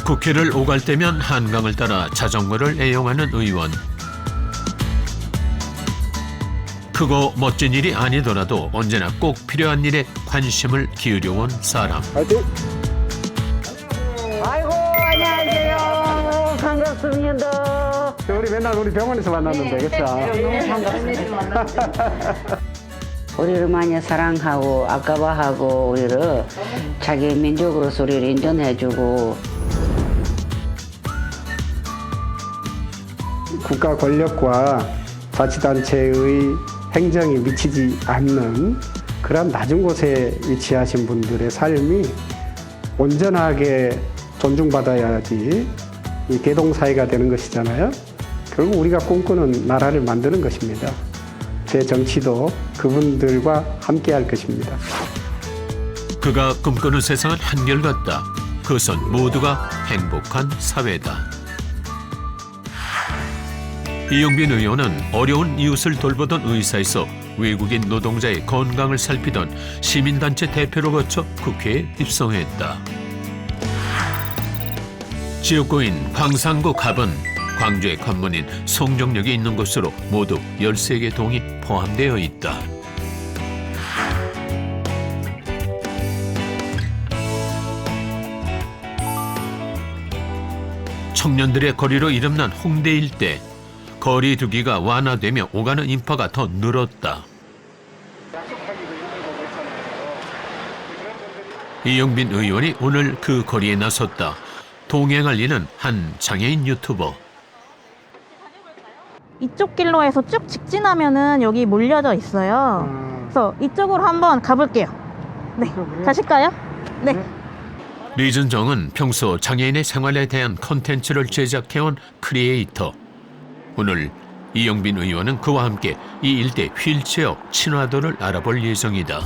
국회를 오갈 때면 한강을 따라 자전거를 애용하는 의원. 크고 멋진 일이 아니더라도 언제나 꼭 필요한 일에 관심을 기울여온 사람. 파이팅! 아이고 안녕하세요. 반갑습니다. 우리 맨날 우리 병원에서 만났는데, 그쵸? 너무 반갑습니다. 우리를 많이 사랑하고 아까워하고 우리를 자기 민족으로서 우리를 인정해주고 국가 권력과 자치단체의 행정이 미치지 않는 그런 낮은 곳에 위치하신 분들의 삶이 온전하게 존중받아야지 이 대동사회가 되는 것이잖아요. 결국 우리가 꿈꾸는 나라를 만드는 것입니다. 제 정치도 그분들과 함께 할 것입니다. 그가 꿈꾸는 세상은 한결같다. 그것은 모두가 행복한 사회다. 이용빈 의원은 어려운 이웃을 돌보던 의사에서 외국인 노동자의 건강을 살피던 시민단체 대표로 거쳐 국회에 입성했다. 지역구인 광산구 갑은 광주의 관문인 송정역이 있는 곳으로 모두 13개 동이 포함되어 있다. 청년들의 거리로 이름난 홍대 일대. 거리 두기가 완화되며 오가는 인파가 더 늘었다. 이용빈 의원이 오늘 그 거리에 나섰다. 동행할 이는 한 장애인 유튜버. 이쪽 길로에서 쭉 직진하면은 여기 몰려져 있어요. 그래서 이쪽으로 한번 가볼게요. 네, 가실까요? 네. 리준정은 평소 장애인의 생활에 대한 콘텐츠를 제작해온 크리에이터. 오늘 이용빈 의원은 그와 함께 이 일대 휠체어 친화도를 알아볼 예정이다.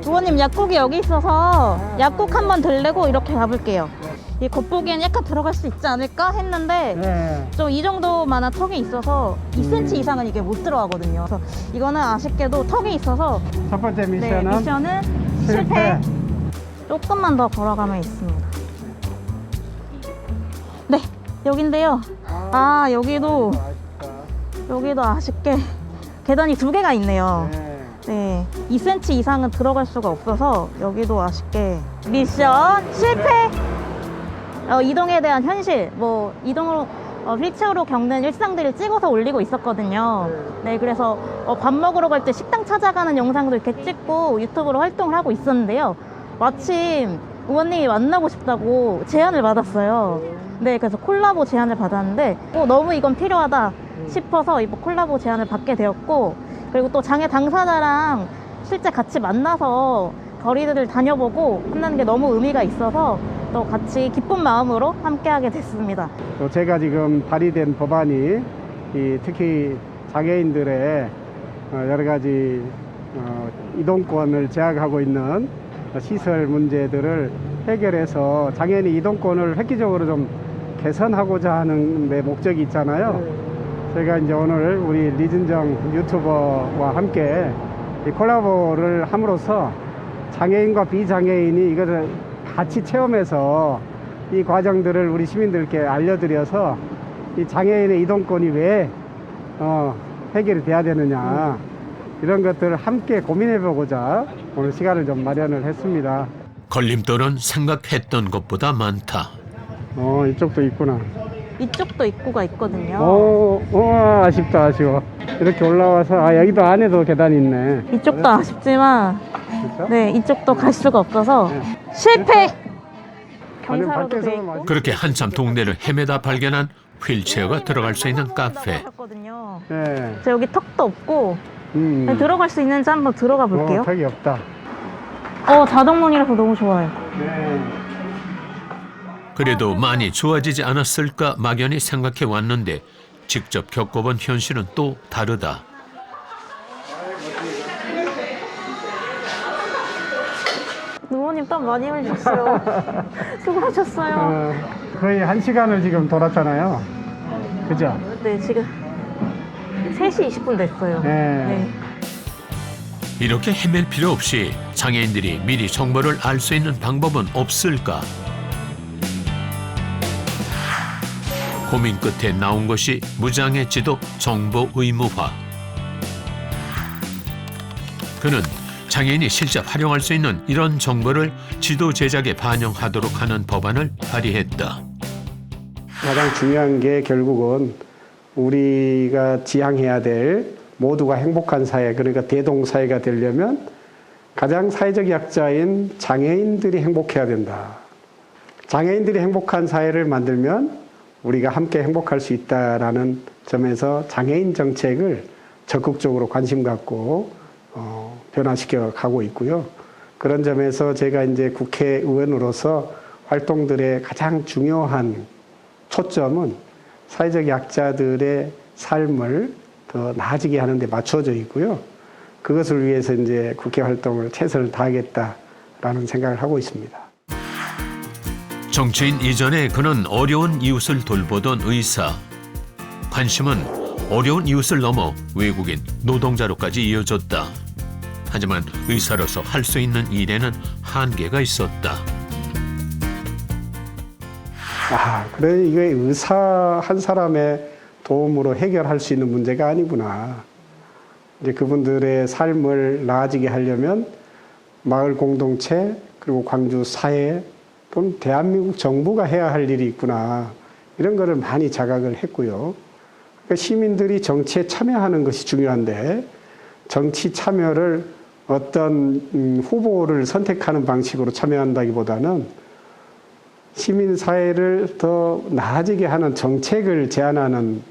의원님 약국이 여기 있어서 약국 한번 들르고 이렇게 가볼게요. 이 겉보기엔 약간 들어갈 수 있지 않을까 했는데 좀 이 정도만한 턱이 있어서 2cm 이상은 이게 못 들어가거든요. 그래서 이거는 아쉽게도 턱이 있어서 첫 번째 네, 미션은 실패. 조금만 더 걸어가면 있습니다. 네, 여긴데요. 아, 여기도 아쉽게 계단이 2개가 있네요. 네, 2cm 이상은 들어갈 수가 없어서 여기도 아쉽게 미션 실패. 이동에 대한 현실, 이동으로 휠체어로 겪는 일상들을 찍어서 올리고 있었거든요. 네, 그래서 밥 먹으러 갈 때 식당 찾아가는 영상도 이렇게 찍고 유튜브로 활동을 하고 있었는데요. 마침 의원님이 만나고 싶다고 제안을 받았어요. 네, 그래서 콜라보 제안을 받았는데 너무 이건 필요하다 싶어서 이번 콜라보 제안을 받게 되었고, 그리고 또 장애 당사자랑 실제 같이 만나서 거리들을 다녀보고 한다는 게 너무 의미가 있어서 또 같이 기쁜 마음으로 함께하게 됐습니다. 또 제가 지금 발의된 법안이 특히 장애인들의 여러 가지 이동권을 제약하고 있는 시설 문제들을 해결해서 장애인의 이동권을 획기적으로 좀 개선하고자 하는 내 목적이 있잖아요. 제가 이제 오늘 우리 리준정 유튜버와 함께 이 콜라보를 함으로써 장애인과 비장애인이 이것을 같이 체험해서 이 과정들을 우리 시민들께 알려드려서 이 장애인의 이동권이 왜 해결이 돼야 되느냐 이런 것들을 함께 고민해보고자 오늘 시간을 좀 마련을 했습니다. 걸림돌은 생각했던 것보다 많다. 이쪽도 있구나. 이쪽도 입구가 있거든요. 아쉽다, 아쉬워. 이렇게 올라와서 여기도 안에도 계단이 있네. 이쪽도 아쉽지만 진짜? 네, 이쪽도 갈 수가 없어서 실패! 경사로도 돼 밖에서 있고. 그렇게 한참 동네를 헤매다 발견한 휠체어가 들어갈 수 있는 카페. 네. 저 여기 턱도 없고 들어갈 수 있는지 한번 들어가 볼게요. 턱이 없다. 자동문이라서 너무 좋아요. 네. 그래도 많이 좋아지지 않았을까 막연히 생각해 왔는데 직접 겪어본 현실은 또 다르다. 의원님 땀 많이 흘리셨어요. 수고하셨어요. 거의 1시간을 지금 돌았잖아요. 그죠? 네, 지금 3시 20분 됐어요. 네. 이렇게 헤맬 필요 없이 장애인들이 미리 정보를 알 수 있는 방법은 없을까? 고민 끝에 나온 것이 무장애 지도 정보 의무화. 그는 장애인이 실제 활용할 수 있는 이런 정보를 지도 제작에 반영하도록 하는 법안을 발의했다. 가장 중요한 게 결국은 우리가 지향해야 될 모두가 행복한 사회, 그러니까 대동사회가 되려면 가장 사회적 약자인 장애인들이 행복해야 된다. 장애인들이 행복한 사회를 만들면 우리가 함께 행복할 수 있다라는 점에서 장애인 정책을 적극적으로 관심 갖고 변화시켜 가고 있고요. 그런 점에서 제가 이제 국회의원으로서 활동들의 가장 중요한 초점은 사회적 약자들의 삶을 더 나아지게 하는 데 맞춰져 있고요. 그것을 위해서 이제 국회 활동을 최선을 다하겠다라는 생각을 하고 있습니다. 정치인 이전에 그는 어려운 이웃을 돌보던 의사. 관심은 어려운 이웃을 넘어 외국인 노동자로까지 이어졌다. 하지만 의사로서 할 수 있는 일에는 한계가 있었다. 그래 이게 의사 한 사람의 도움으로 해결할 수 있는 문제가 아니구나. 이제 그분들의 삶을 나아지게 하려면 마을 공동체 그리고 광주 사회 또는 대한민국 정부가 해야 할 일이 있구나. 이런 거를 많이 자각을 했고요. 그러니까 시민들이 정치에 참여하는 것이 중요한데 정치 참여를 어떤 후보를 선택하는 방식으로 참여한다기보다는 시민사회를 더 나아지게 하는 정책을 제안하는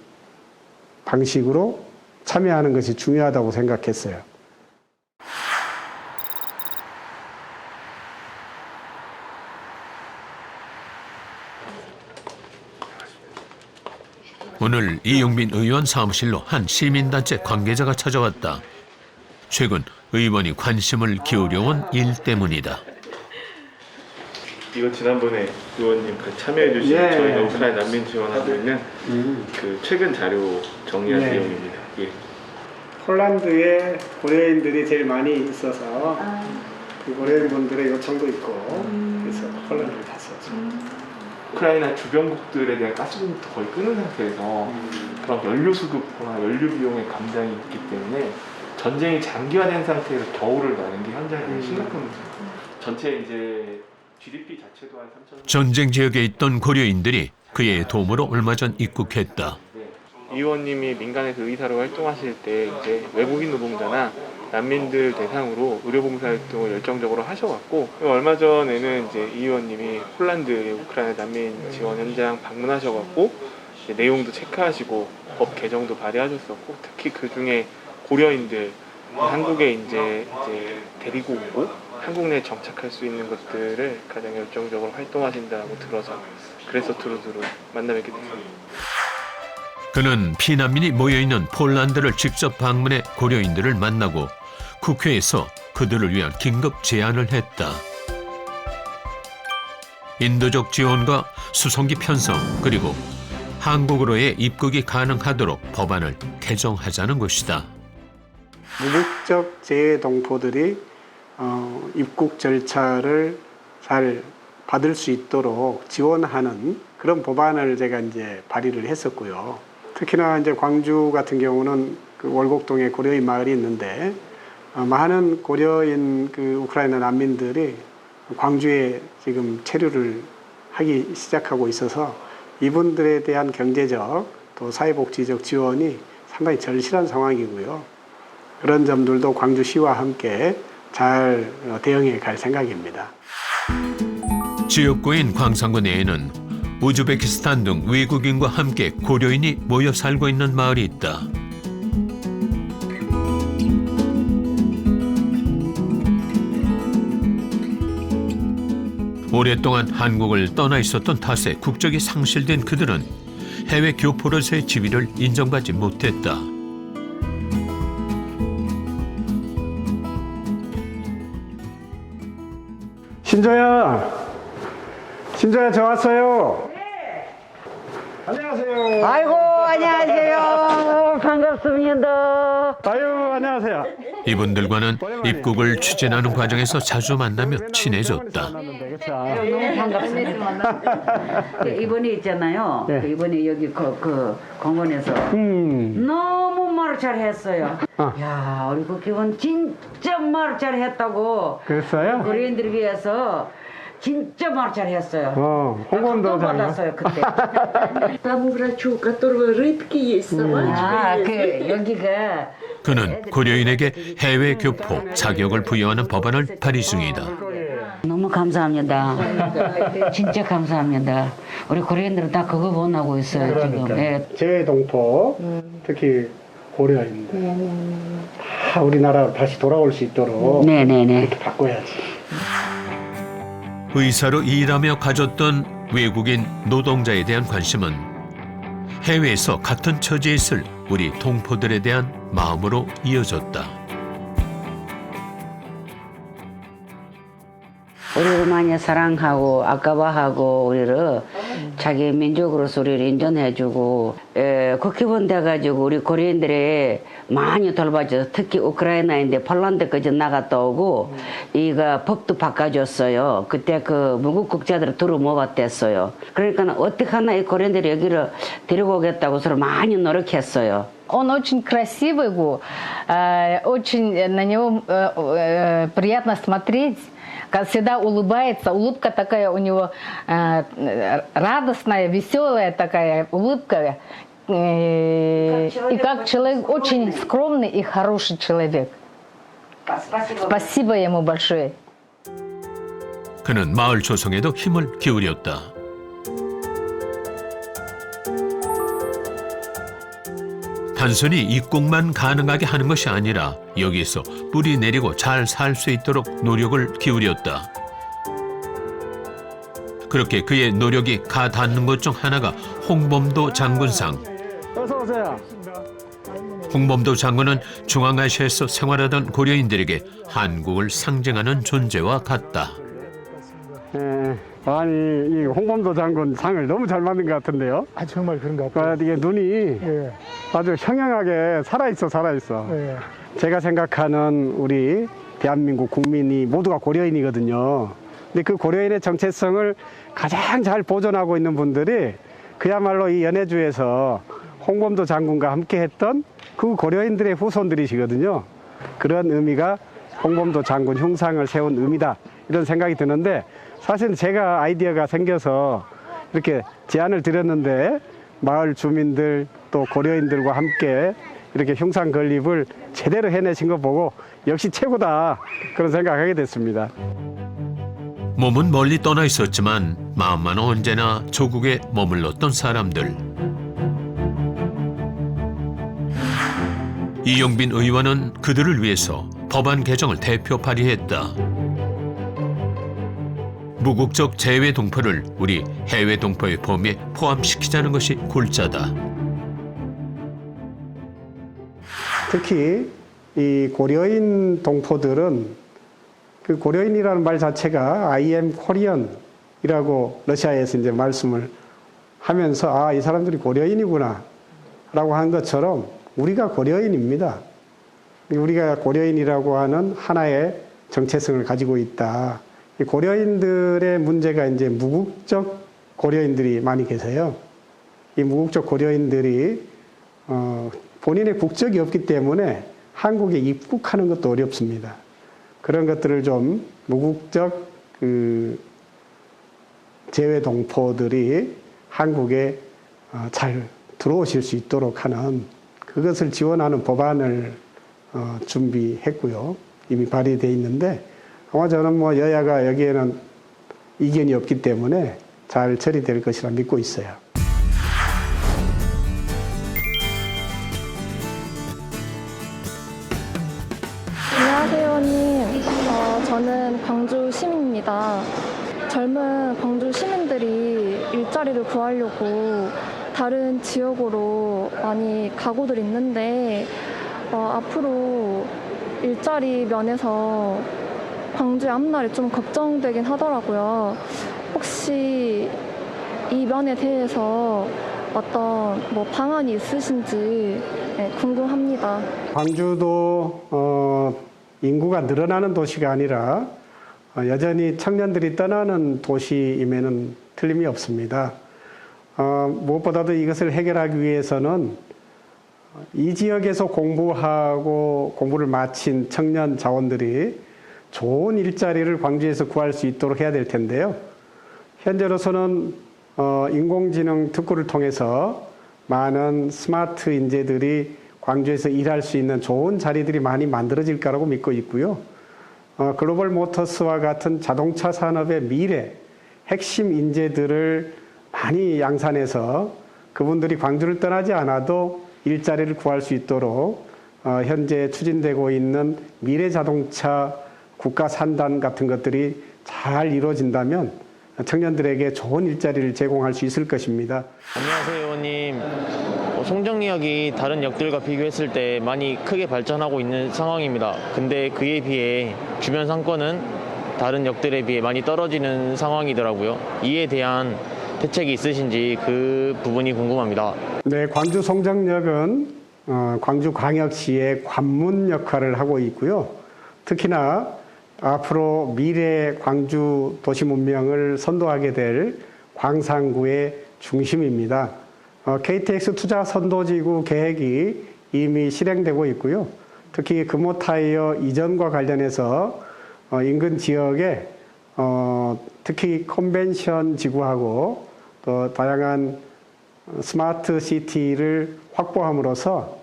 방식으로 참여하는 것이 중요하다고 생각했어요. 오늘 이용빈 의원 사무실로 한 시민단체 관계자가 찾아왔다. 최근 의원이 관심을 기울여온 일 때문이다. 이거 지난번에 의원님 참여해 주신 저희가 우크라이나 난민 지원하고 있는 그 최근 자료 정리한 내용입니다. 예. 폴란드에 고려인들이 제일 많이 있어서 그 고려인분들의 요청도 있고 그래서 폴란드를 갔었죠. 우크라이나 주변국들에 대한 가스공부터 거의 끊은 상태에서 그런 연료 수급이나 연료 비용의 감당이 있기 때문에 전쟁이 장기화된 상태에서 겨울을 나는 게 현장에 심각한 문제입니다. 전체 이제 GDP 자체도 한 3천. 전쟁 지역에 있던 고려인들이 그의 도움으로 얼마 전 입국했다. 이 의원님이 민간에서 의사로 활동하실 때 이제 외국인 노동자나 난민들 대상으로 의료봉사 활동을 열정적으로 하셔왔고 얼마 전에는 이제 이 의원님이 폴란드 우크라이나 난민 지원 현장 방문하셔갖고 내용도 체크하시고 법 개정도 발의하셨었고 특히 그 중에 고려인들 한국에 이제 데리고 오고 한국 내에 정착할 수 있는 것들을 가장 열정적으로 활동하신다고 들어서 그래서 두루두루 만나뵙게 됐습니다. 그는 피난민이 모여있는 폴란드를 직접 방문해 고려인들을 만나고 국회에서 그들을 위한 긴급 제안을 했다. 인도적 지원과 수송기 편성 그리고 한국으로의 입국이 가능하도록 법안을 개정하자는 것이다. 무국적 재외동포들이 입국 절차를 잘 받을 수 있도록 지원하는 그런 법안을 제가 이제 발의를 했었고요. 특히나 이제 광주 같은 경우는 그 월곡동에 고려인 마을이 있는데 많은 고려인 그 우크라이나 난민들이 광주에 지금 체류를 하기 시작하고 있어서 이분들에 대한 경제적 또 사회복지적 지원이 상당히 절실한 상황이고요. 그런 점들도 광주시와 함께 잘 대응해 갈 생각입니다. 지역구인 광산구 내에는 우즈베키스탄 등 외국인과 함께 고려인이 모여 살고 있는 마을이 있다. 오랫동안 한국을 떠나 있었던 탓에 국적이 상실된 그들은 해외 교포로서의 지위를 인정받지 못했다. 신조야 저 왔어요. 네. 안녕하세요. 아이고 안녕하세요. 반갑습니다. 아유, 안녕하세요. 이분들과는 입국을 추진하는 과정에서 자주 만나며 친해졌다. 너무 반갑습니다. 이번에 있잖아요. 네. 이번에 여기 그 공원에서 너무 말 잘했어요. 야, 우리 국회의원 진짜 말 잘했다고. 그랬어요? 거리인들 위해서 진짜 말 잘했어요. 홍범도 장관. 받았어요 그때. Тому врачу, у которого рыбки есть, собачки есть. 여기가 그는 고려인에게 해외 교포 자격을 부여하는 법안을 발의 중이다. 너무 감사합니다. 진짜 감사합니다. 우리 코리안들은 다 그거 원하고 있어요 지금. 네. 재외동포, 특히 고려인들 다 우리나라 다시 돌아올 수 있도록 네네네. 이렇게 바꿔야지. 의사로 일하며 가졌던 외국인 노동자에 대한 관심은 해외에서 같은 처지에 있을 우리 동포들에 대한 마음으로 이어졌다. 우리를 많이 사랑하고 아까워하고 우리를 자기 민족으로서 우리를 인정해주고 국회의원 돼가지고 우리 코리안들이 많이 돌봐줘서 특히 우크라이나인데 폴란드까지 나갔다 오고 이가 법도 바꿔줬어요. 그때 그 무국국자들을 두루 모았댔어요. 그러니까 어떻게 하나 이 코리안들이 여기를 데리고 오겠다고 서로 많이 노력했어요. Он очень красивый, очень на него приятно смотреть. Всегда улыбается, улыбка такая у него радостная, веселая такая улыбка. И как человек очень скромный и хороший человек. Спасибо ему большое. 그는 마을 조성에도 힘을 기울였다. 단순히 입국만 가능하게 하는 것이 아니라 여기에서 뿌리 내리고 잘 살 수 있도록 노력을 기울였다. 그렇게 그의 노력이 가닿는 것 중 하나가 홍범도 장군상. 어서 오세요. 홍범도 장군은 중앙아시아에서 생활하던 고려인들에게 한국을 상징하는 존재와 같다. 아니 이 홍범도 장군 상을 너무 잘 만든 것 같은데요. 아 정말 그런 것 같아요. 이게 눈이 예, 아주 형형하게 살아있어. 예. 제가 생각하는 우리 대한민국 국민이 모두가 고려인이거든요. 근데 그 고려인의 정체성을 가장 잘 보존하고 있는 분들이 그야말로 이 연해주에서 홍범도 장군과 함께 했던 그 고려인들의 후손들이시거든요. 그런 의미가 홍범도 장군 흉상을 세운 의미다 이런 생각이 드는데 사실 제가 아이디어가 생겨서 이렇게 제안을 드렸는데 마을 주민들 또 고려인들과 함께 이렇게 흉상 건립을 제대로 해내신 거 보고 역시 최고다 그런 생각하게 됐습니다. 몸은 멀리 떠나 있었지만 마음만은 언제나 조국에 머물렀던 사람들. 이영빈 의원은 그들을 위해서 법안 개정을 대표 발의했다. 무국적 재외 동포를 우리 해외 동포의 범위에 포함시키자는 것이 골자다. 특히 이 고려인 동포들은 그 고려인이라는 말 자체가 I am Korean이라고 러시아에서 이제 말씀을 하면서 아, 이 사람들이 고려인이구나 라고 한 것처럼 우리가 고려인입니다. 우리가 고려인이라고 하는 하나의 정체성을 가지고 있다. 이 고려인들의 문제가 이제 무국적 고려인들이 많이 계세요. 이 무국적 고려인들이 본인의 국적이 없기 때문에 한국에 입국하는 것도 어렵습니다. 그런 것들을 좀 무국적 재외 동포들이 한국에 잘 들어오실 수 있도록 하는 그것을 지원하는 법안을 준비했고요. 이미 발의되어 있는데 아마 저는 뭐 여야가 여기에는 이견이 없기 때문에 잘 처리될 것이라 믿고 있어요. 안녕하세요, 의원님. 저는 광주 시민입니다. 젊은 광주 시민들이 일자리를 구하려고 다른 지역으로 많이 가고들 있는데 앞으로 일자리 면에서 광주의 앞날이 좀 걱정되긴 하더라고요. 혹시 이 면에 대해서 어떤 뭐 방안이 있으신지 네, 궁금합니다. 광주도 인구가 늘어나는 도시가 아니라 여전히 청년들이 떠나는 도시임에는 틀림이 없습니다. 무엇보다도 이것을 해결하기 위해서는 이 지역에서 공부하고 공부를 마친 청년 자원들이 좋은 일자리를 광주에서 구할 수 있도록 해야 될 텐데요. 현재로서는 인공지능 특구를 통해서 많은 스마트 인재들이 광주에서 일할 수 있는 좋은 자리들이 많이 만들어질 거라고 믿고 있고요. 글로벌 모터스와 같은 자동차 산업의 미래, 핵심 인재들을 많이 양산해서 그분들이 광주를 떠나지 않아도 일자리를 구할 수 있도록 현재 추진되고 있는 미래 자동차 국가 산단 같은 것들이 잘 이루어진다면 청년들에게 좋은 일자리를 제공할 수 있을 것입니다. 안녕하세요, 의원님. 송정역이 다른 역들과 비교했을 때 많이 크게 발전하고 있는 상황입니다. 근데 그에 비해 주변 상권은 다른 역들에 비해 많이 떨어지는 상황이더라고요. 이에 대한 대책이 있으신지 그 부분이 궁금합니다. 네, 광주 송정역은 광주광역시의 관문 역할을 하고 있고요. 특히나 앞으로 미래 광주 도시 문명을 선도하게 될 광산구의 중심입니다. KTX 투자 선도지구 계획이 이미 실행되고 있고요. 특히 금호타이어 이전과 관련해서 인근 지역에 특히 컨벤션 지구하고 또 다양한 스마트 시티를 확보함으로써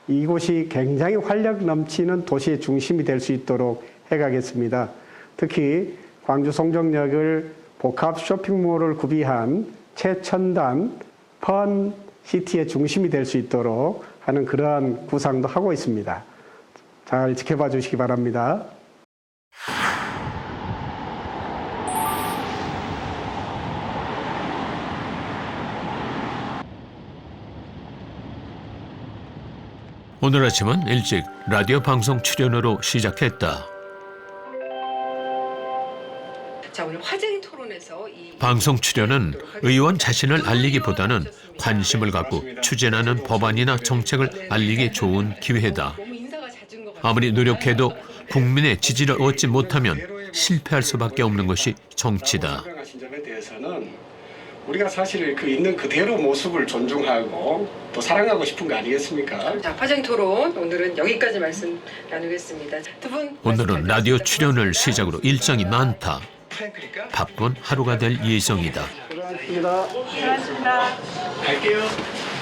이곳이 굉장히 활력 넘치는 도시의 중심이 될 수 있도록 해가겠습니다. 특히 광주 송정역을 복합 쇼핑몰을 구비한 최첨단 펀 시티의 중심이 될 수 있도록 하는 그러한 구상도 하고 있습니다. 잘 지켜봐 주시기 바랍니다. 오늘 아침은 일찍 라디오 방송 출연으로 시작했다. 자, 오늘 화제인 토론에서 방송 출연은 의원 자신을 알리기보다는 관심을 갖고 추진하는 법안이나 정책을 알리기 좋은 기회다. 아무리 노력해도 국민의 지지를 얻지 못하면 실패할 수밖에 없는 것이 정치다. 점에 대해서는 우리가 사실 그 있는 그대로 모습을 존중하고 또 사랑하고 싶은 거 아니겠습니까? 자, 화제인 토론 오늘은 여기까지 말씀 나누겠습니다. 두 분 오늘은 라디오 출연을 시작으로 일정이 많다. 바쁜 하루가 될 예정이다. 수고하셨습니다. 갈게요.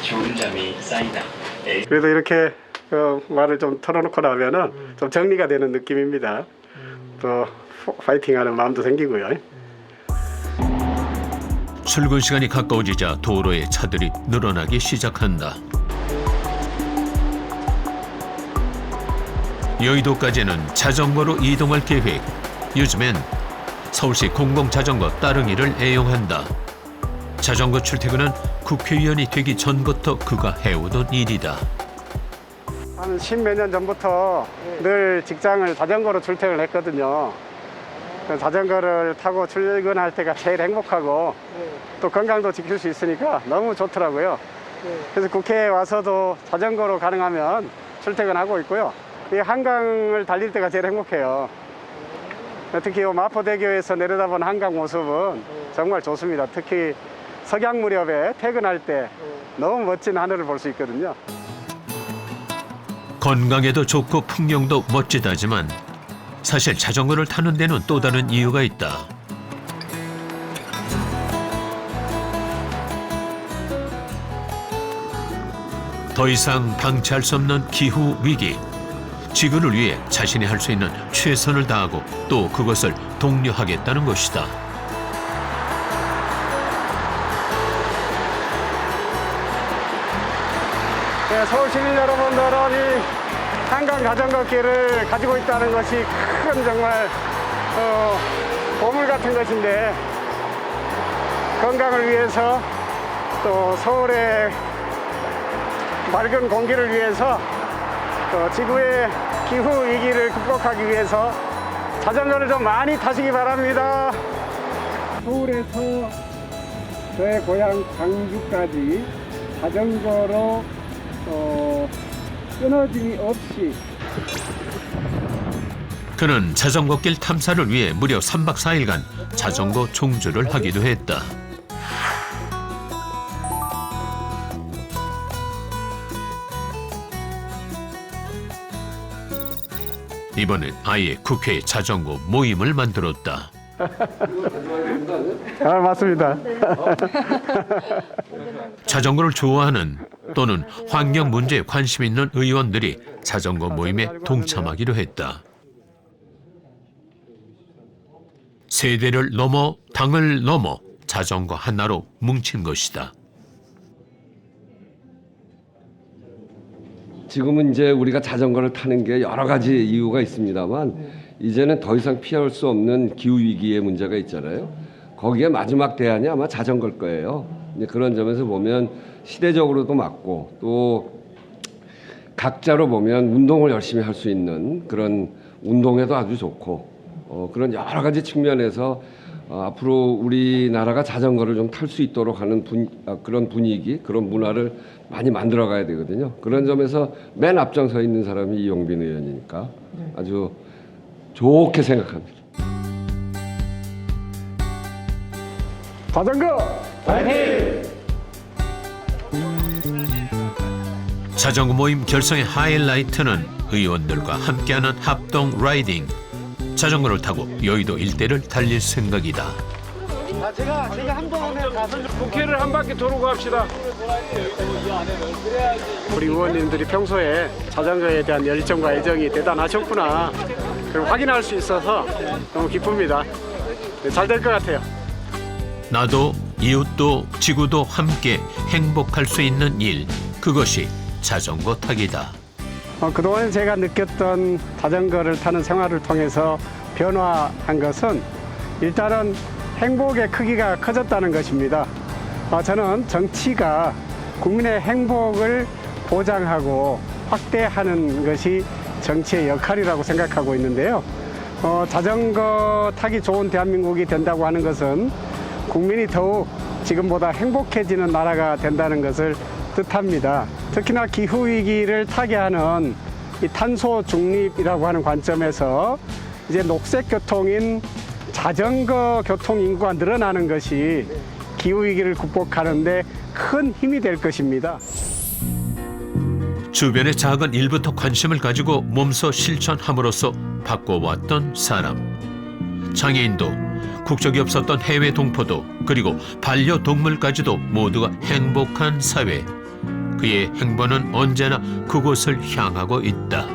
좋은 잠이 쌓이다. 그래도 이렇게 말을 좀 털어놓고 나면은 좀 정리가 되는 느낌입니다. 또 파이팅하는 마음도 생기고요. 출근 시간이 가까워지자 도로에 차들이 늘어나기 시작한다. 여의도까지는 자전거로 이동할 계획. 요즘엔 서울시 공공자전거 따릉이를 애용한다. 자전거 출퇴근은 국회의원이 되기 전부터 그가 해오던 일이다. 한 10몇 년 전부터 늘 직장을 자전거로 출퇴근을 했거든요. 자전거를 타고 출근할 때가 제일 행복하고 또 건강도 지킬 수 있으니까 너무 좋더라고요. 그래서 국회에 와서도 자전거로 가능하면 출퇴근하고 있고요. 이 한강을 달릴 때가 제일 행복해요. 특히 마포대교에서 내려다본 한강 모습은 정말 좋습니다. 특히 석양 무렵에 퇴근할 때 너무 멋진 하늘을 볼 수 있거든요. 건강에도 좋고 풍경도 멋지다지만 사실 자전거를 타는 데는 또 다른 이유가 있다. 더 이상 방치할 수 없는 기후 위기. 지구를 위해 자신이 할 수 있는 최선을 다하고 또 그것을 독려하겠다는 것이다. 네, 서울 시민 여러분들은 이 한강 자전거길을 가지고 있다는 것이 큰 정말 보물 같은 것인데 건강을 위해서 또 서울의 맑은 공기를 위해서 또 지구의 기후 위기를 극복하기 위해서 자전거를 좀 많이 타시기 바랍니다. 서울에서 저의 고향 광주까지 자전거로 끊어짐이 없이 그는 자전거길 탐사를 위해 무려 3박 4일간 자전거 종주를 하기도 했다. 이번엔 아예 국회 자전거 모임을 만들었다. 맞습니다. 자전거를 좋아하는 또는 환경 문제에 관심 있는 의원들이 자전거 모임에 동참하기로 했다. 세대를 넘어 당을 넘어 자전거 하나로 뭉친 것이다. 지금은 이제 우리가 자전거를 타는 게 여러 가지 이유가 있습니다만 이제는 더 이상 피할 수 없는 기후 위기의 문제가 있잖아요. 거기에 마지막 대안이 아마 자전거일 거예요. 이제 그런 점에서 보면 시대적으로도 맞고 또 각자로 보면 운동을 열심히 할 수 있는 그런 운동에도 아주 좋고 그런 여러 가지 측면에서 앞으로 우리나라가 자전거를 좀 탈 수 있도록 하는 그런 분위기, 그런 문화를 많이 만들어 가야 되거든요. 그런 점에서 맨 앞장서 있는 사람이 이용빈 의원이니까 아주 좋게 생각합니다. 자전거 파이팅! 자전거 모임 결성의 하이라이트는 의원들과 함께하는 합동 라이딩. 자전거를 타고 여의도 일대를 달릴 생각이다. 제가 한 번에 가서 국회를 한 바퀴 돌고 갑시다. 우리 의원님들이 평소에 자전거에 대한 열정과 애정이 대단하셨구나. 그걸 확인할 수 있어서 너무 기쁩니다. 잘 될 것 같아요. 나도 이웃도 지구도 함께 행복할 수 있는 일, 그것이 자전거 타기다. 그동안 제가 느꼈던 자전거를 타는 생활을 통해서 변화한 것은 일단은 행복의 크기가 커졌다는 것입니다. 저는 정치가 국민의 행복을 보장하고 확대하는 것이 정치의 역할이라고 생각하고 있는데요. 자전거 타기 좋은 대한민국이 된다고 하는 것은 국민이 더욱 지금보다 행복해지는 나라가 된다는 것을 뜻합니다. 특히나 기후위기를 타개하는 이 탄소 중립이라고 하는 관점에서 이제 녹색 교통인 자전거 교통 인구가 늘어나는 것이 기후위기를 극복하는 데 큰 힘이 될 것입니다. 주변의 작은 일부터 관심을 가지고 몸소 실천함으로써 바꿔왔던 사람. 장애인도 국적이 없었던 해외 동포도 그리고 반려동물까지도 모두가 행복한 사회. 그의 행보는 언제나 그곳을 향하고 있다.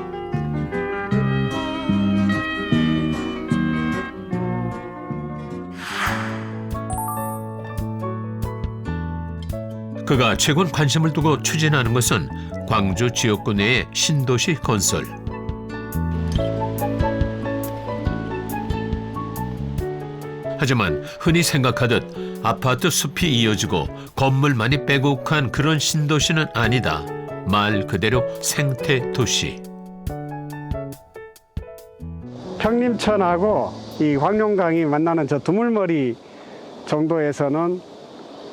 그가 최근 관심을 두고 추진하는 것은 광주 지역구 내의 신도시 건설. 하지만 흔히 생각하듯 아파트 숲이 이어지고 건물만이 빼곡한 그런 신도시는 아니다. 말 그대로 생태 도시. 평림천하고 이 황룡강이 만나는 저 두물머리 정도에서는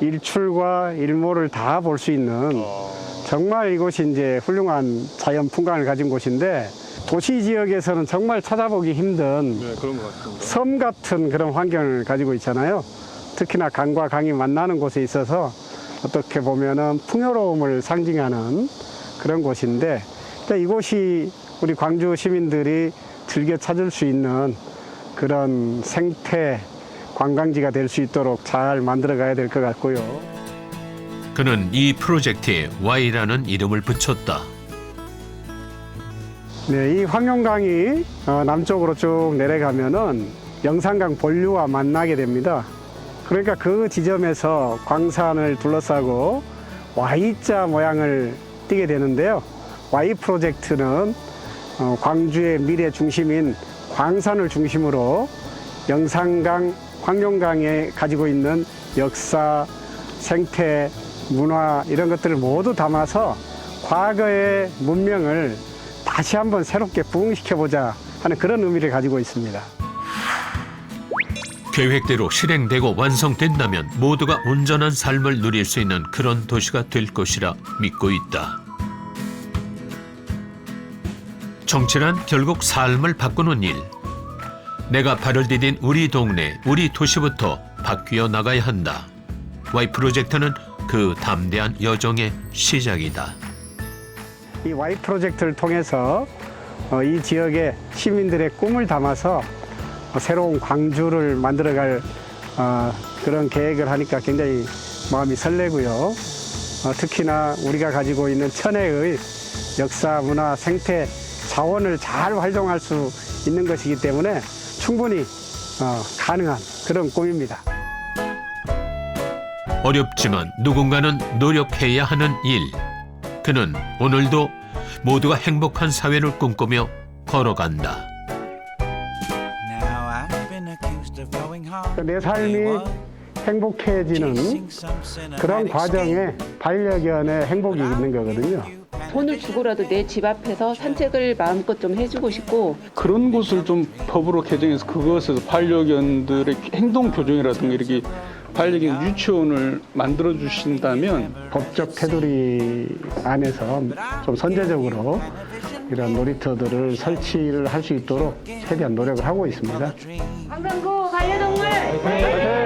일출과 일몰을 다 볼 수 있는 정말 이곳이 이제 훌륭한 자연 풍광을 가진 곳인데 도시 지역에서는 정말 찾아보기 힘든 그런 것 같습니다. 섬 같은 그런 환경을 가지고 있잖아요. 특히나 강과 강이 만나는 곳에 있어서 어떻게 보면은 풍요로움을 상징하는 그런 곳인데 이곳이 우리 광주 시민들이 즐겨 찾을 수 있는 그런 생태 관광지가 될 수 있도록 잘 만들어 가야 될 것 같고요. 그는 이 프로젝트에 Y라는 이름을 붙였다. 네, 이 황룡강이 남쪽으로 쭉 내려가면은 영산강 본류와 만나게 됩니다. 그러니까 그 지점에서 광산을 둘러싸고 Y자 모양을 띠게 되는데요. Y 프로젝트는 광주의 미래 중심인 광산을 중심으로 영산강, 황룡강에 가지고 있는 역사, 생태, 문화 이런 것들을 모두 담아서 과거의 문명을 다시 한번 새롭게 부흥시켜보자 하는 그런 의미를 가지고 있습니다. 계획대로 실행되고 완성된다면 모두가 온전한 삶을 누릴 수 있는 그런 도시가 될 것이라 믿고 있다. 정치란 결국 삶을 바꾸는 일. 내가 발을 디딘 우리 동네, 우리 도시부터 바뀌어 나가야 한다. Y 프로젝트는 그 담대한 여정의 시작이다. 이 Y 프로젝트를 통해서 이 지역의 시민들의 꿈을 담아서 새로운 광주를 만들어갈 그런 계획을 하니까 굉장히 마음이 설레고요. 특히나 우리가 가지고 있는 천혜의 역사, 문화, 생태, 자원을 잘 활용할 수 있는 것이기 때문에 충분히 가능한 그런 꿈입니다. 어렵지만 누군가는 노력해야 하는 일. 그는 오늘도 모두가 행복한 사회를 꿈꾸며 걸어간다. 내 삶이 행복해지는 그런 과정에 반려견의 행복이 있는 거거든요. 돈을 주고라도 내 집 앞에서 산책을 마음껏 좀 해주고 싶고 그런 곳을 좀 법으로 개정해서 그것에서 반려견들의 행동 교정이라든가 이렇게 반려견 유치원을 만들어 주신다면 법적 테두리 안에서 좀 선제적으로 이런 놀이터들을 설치를 할 수 있도록 최대한 노력을 하고 있습니다. 강남구 반려동물